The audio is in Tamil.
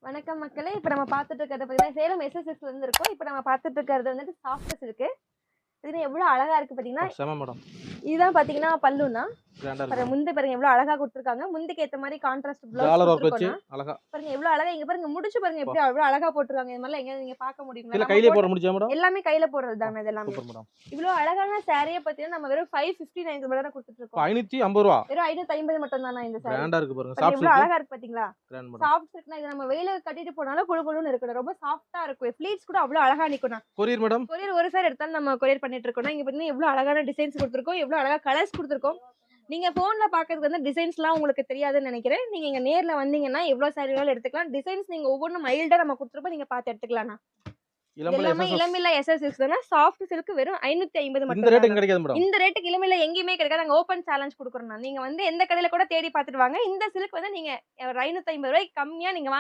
வணக்கம் மக்களே. இப்ப நம்ம பார்த்துட்டு இருக்கிறது பார்த்தீங்கன்னா, சேலம் எஸ்.எஸ்.எக்ஸ்ல இருந்து இருக்கோம். இப்ப நம்ம பார்த்துட்டு இருக்கிறது வந்துட்டு சாஃப்ட் சில்க். இது எவ்வளோ அழகா இருக்கு பார்த்தீங்கன்னா, செம மேடம். இதுதான் பார்த்தீங்கன்னா பல்லுனா. கிராண்டா பாருங்க இருக்கு. முந்தி பாருங்க எவ்வளோ அழகா குடுத்துருக்காங்க. முந்திக்கு ஏத்த மாதிரி கான்ட்ராஸ்ட் ப்ளவுஸ் டாலர் ஒர்க் வச்சு குடுத்துருக்கோம்னா, அழகா. பாருங்க எவ்வளோ அழகா இங்க பாருங்க முடிச்சு பாருங்க எப்படி அவ்வளோ அழகா போட்டுருக்காங்க. இது மாதிரிலாம் எங்கேயாவது நீங்க பார்க்க முடியுங்களா? இல்ல நம்ம கையிலே போட்ட போட முடிஞ்சா மேடம்? எல்லாமே கையில போடுறது தானே இது எல்லாமே. Super madam. இவ்வளோ அழகான சாரியே பார்த்தீங்கன்னா, நம்ம வெறும் 559 மட்டும் தான் குடுத்துட்டு இருக்கோம். 550 ரூபா. வெறும் 550 மட்டும் தானா இந்த சாரி. கிராண்டா இருக்கு பாருங்க. பாருங்க சாஃப்ட் எவ்வளோ சில்க். அழகா இருக்கு பார்த்தீங்களா? Grand madam. சாஃப்ட் சில்க்னா இது நம்ம வெயில கட்டிட்டு போனாலும் குளு குளுன்னு இருக்கணும். ரொம்ப சாஃப்ட்டா இருக்கும். ஃப்ளீட்ஸ் கூட அவ்வளோ அழகா நிக்கும். Courier madam. கொரியர் ஒரு சாரி எடுத்தாலும் நம்ம கொரியர் பண்ணிட்டு இருக்கோம்னா, இங்க பார்த்தீங்கன்னா எவ்வளோ அழகான டிசைன்ஸ் குடுத்துருக்கோம். எவ்வளோ அழகா கலர்ஸ் குடுத்துருக்கோம். நீங்க ஃபோன்ல பார்க்கறதுக்கு வந்து டிசைன்ஸ்லாம் உங்களுக்கு தெரியாதுன்னு நெனைக்கிறேன். நீங்க இங்க நேர்ல வந்தீங்கன்னா, எவ்வளோ சாரி வேணாலும் எடுத்துக்கலாம். டிசைன்ஸ் நீங்க ஒவ்வொன்னும் மைல்டா நம்ம குடுத்துருப்போம். நீங்க பார்த்து எடுத்துக்கலாம்ண்ணா. இது இளம்பிள்ளை எல்லாமே எஸ்எஸ்எஸ். இளம்பிள்ளை எஸ்.எஸ்.எக்ஸ் தானே. சாஃப்ட் சில்க் வெறும் 550 இந்த மட்டும் ரேட் தானா. எங்க கிடைக்காது மேடம்? இந்த ரேட்டுக்கு இளம்பிள்ளை எங்கேயுமே கிடைக்காது. நாங்க ஓப்பன் சேலஞ்ச் குடுக்குறோம்ண்ணா. நீங்க வந்து எந்த கடையில கூட தேடி பார்த்துட்டு வாங்க. இந்த சில்க் வந்து நீங்க ஒரு ரூ. 550 கம்மியா நீங்க வாங்கி